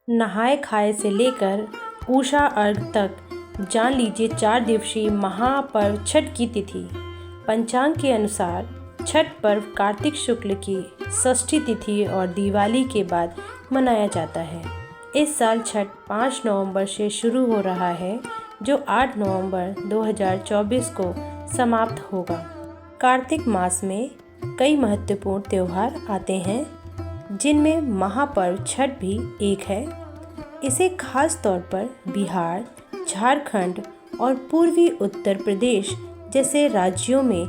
नहाय खाए से लेकर उषा अर्घ तक जान लीजिए 4 दिवसीय महापर्व छठ की तिथि। पंचांग के अनुसार छठ पर्व कार्तिक शुक्ल की षष्ठी तिथि और दिवाली के बाद मनाया जाता है। इस साल छठ 5 नवंबर से शुरू हो रहा है, जो 8 नवंबर 2024 को समाप्त होगा। कार्तिक मास में कई महत्वपूर्ण त्यौहार आते हैं, जिनमें महापर्व छठ भी एक है। इसे खास तौर पर बिहार, झारखंड और पूर्वी उत्तर प्रदेश जैसे राज्यों में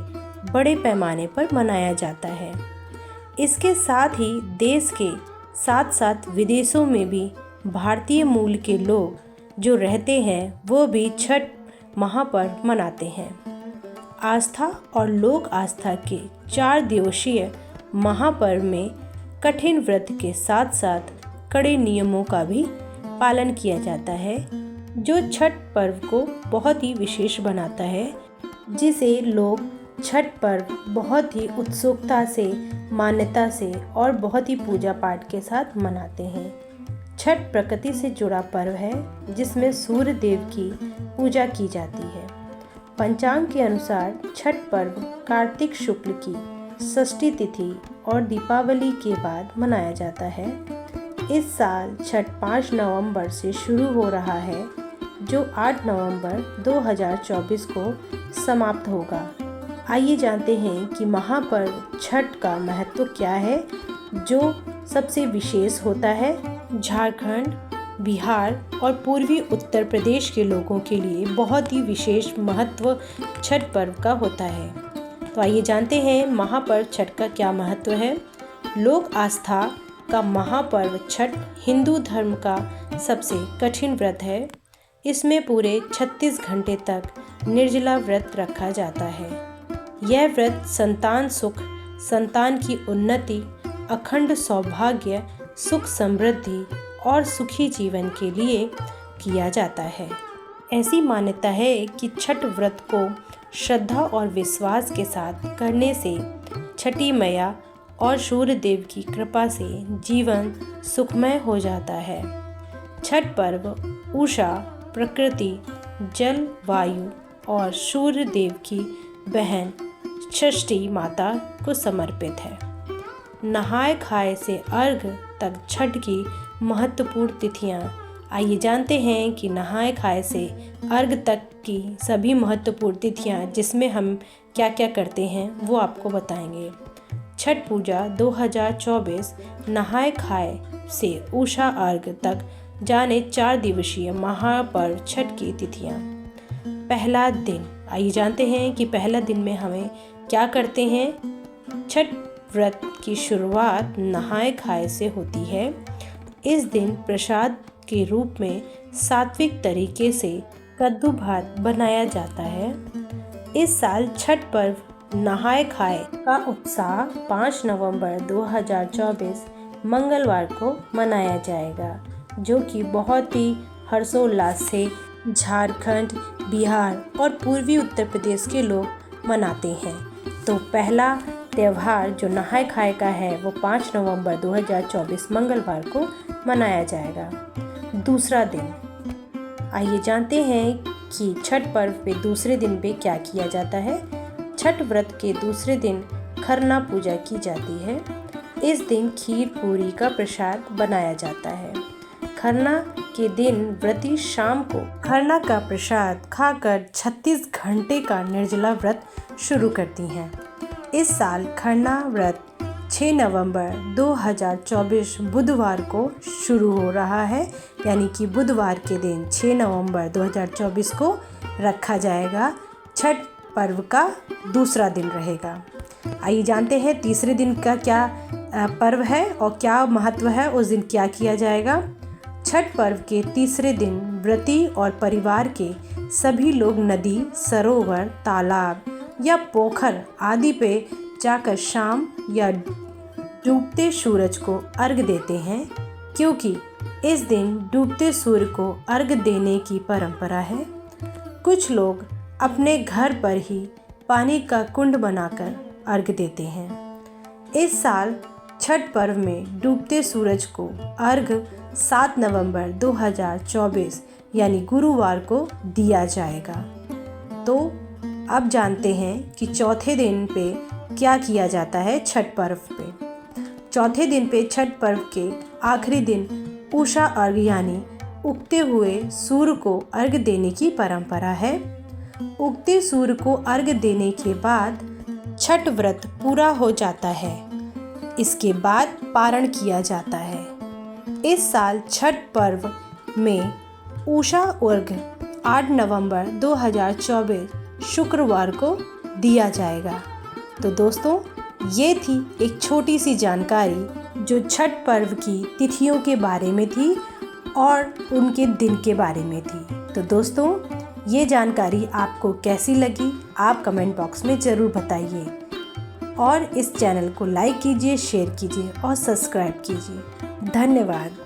बड़े पैमाने पर मनाया जाता है। इसके साथ ही देश के साथ साथ विदेशों में भी भारतीय मूल के लोग जो रहते हैं, वो भी छठ महापर्व मनाते हैं। आस्था और लोक आस्था के 4 दिवसीय महापर्व में कठिन व्रत के साथ साथ कड़े नियमों का भी पालन किया जाता है, जो छठ पर्व को बहुत ही विशेष बनाता है, जिसे लोग छठ पर्व बहुत ही उत्सुकता से, मान्यता से और बहुत ही पूजा पाठ के साथ मनाते हैं। छठ प्रकृति से जुड़ा पर्व है, जिसमें सूर्य देव की पूजा की जाती है। पंचांग के अनुसार छठ पर्व कार्तिक शुक्ल की षष्ठी तिथि और दीपावली के बाद मनाया जाता है। इस साल छठ 5 नवंबर से शुरू हो रहा है, जो 8 नवंबर 2024 को समाप्त होगा। आइए जानते हैं कि महापर्व छठ का महत्व क्या है, जो सबसे विशेष होता है। झारखंड, बिहार और पूर्वी उत्तर प्रदेश के लोगों के लिए बहुत ही विशेष महत्व छठ पर्व का होता है। तो आइए जानते हैं महापर्व छठ का क्या महत्व है। लोक आस्था का महापर्व छठ हिंदू धर्म का सबसे कठिन व्रत है। इसमें पूरे 36 घंटे तक निर्जला व्रत रखा जाता है। यह व्रत संतान सुख, संतान की उन्नति, अखंड सौभाग्य, सुख समृद्धि और सुखी जीवन के लिए किया जाता है। ऐसी मान्यता है कि छठ व्रत को श्रद्धा और विश्वास के साथ करने से छठी मैया और सूर्य देव की कृपा से जीवन सुखमय हो जाता है। छठ पर्व उषा, प्रकृति, जल, वायु और सूर्य देव की बहन षष्ठी माता को समर्पित है। नहाय खाए से अर्घ तक छठ की महत्वपूर्ण तिथियां। आइए जानते हैं कि नहाय खाए से अर्घ तक की सभी महत्वपूर्ण तिथियां, जिसमें हम क्या क्या करते हैं वो आपको बताएंगे। छठ पूजा 2024 नहाय खाए से उषा अर्घ तक जाने 4 दिवसीय महापर्व छठ की तिथियां। पहला दिन, आइए जानते हैं कि पहला दिन में हमें क्या करते हैं। छठ व्रत की शुरुआत नहाय खाए से होती है। इस दिन प्रसाद के रूप में सात्विक तरीके से कद्दू भात बनाया जाता है। इस साल छठ पर्व नहाय खाए का उत्साह 5 नवंबर 2024 मंगलवार को मनाया जाएगा, जो कि बहुत ही हर्षोल्लास से झारखंड, बिहार और पूर्वी उत्तर प्रदेश के लोग मनाते हैं। तो पहला त्यौहार जो नहाय खाए का है, वो 5 नवंबर 2024 मंगलवार को मनाया जाएगा। दूसरा दिन, आइए जानते हैं कि छठ पर्व पे दूसरे दिन पे क्या किया जाता है। छठ व्रत के दूसरे दिन खरना पूजा की जाती है। इस दिन खीर पूरी का प्रसाद बनाया जाता है। खरना के दिन व्रती शाम को खरना का प्रसाद खाकर 36 घंटे का निर्जला व्रत शुरू करती हैं। इस साल खरना व्रत 6 नवंबर 2024 बुधवार को शुरू हो रहा है, यानी कि बुधवार के दिन 6 नवंबर 2024 को रखा जाएगा। छठ पर्व का दूसरा दिन रहेगा। आइए जानते हैं तीसरे दिन का क्या पर्व है और क्या महत्व है, उस दिन क्या किया जाएगा। छठ पर्व के तीसरे दिन व्रती और परिवार के सभी लोग नदी, सरोवर, तालाब या पोखर आदि पे जाकर शाम या डूबते सूरज को अर्घ देते हैं, क्योंकि इस दिन डूबते सूर्य को अर्घ देने की परंपरा है। कुछ लोग अपने घर पर ही पानी का कुंड बनाकर अर्घ देते हैं। इस साल छठ पर्व में डूबते सूरज को अर्घ 7 नवंबर 2024 यानी गुरुवार को दिया जाएगा। तो अब जानते हैं कि चौथे दिन पे क्या किया जाता है छठ पर्व पे। चौथे दिन पे छठ पर्व के आखिरी दिन उषा अर्घ यानी उगते हुए सूर्य को अर्घ देने की परंपरा है। उगते सूर्य को अर्घ देने के बाद छठ व्रत पूरा हो जाता है। इसके बाद पारण किया जाता है। इस साल छठ पर्व में उषा अर्घ 8 नवंबर 2024 शुक्रवार को दिया जाएगा। तो दोस्तों, ये थी एक छोटी सी जानकारी जो छठ पर्व की तिथियों के बारे में थी और उनके दिन के बारे में थी। तो दोस्तों, ये जानकारी आपको कैसी लगी आप कमेंट बॉक्स में ज़रूर बताइए और इस चैनल को लाइक कीजिए, शेयर कीजिए और सब्सक्राइब कीजिए। धन्यवाद।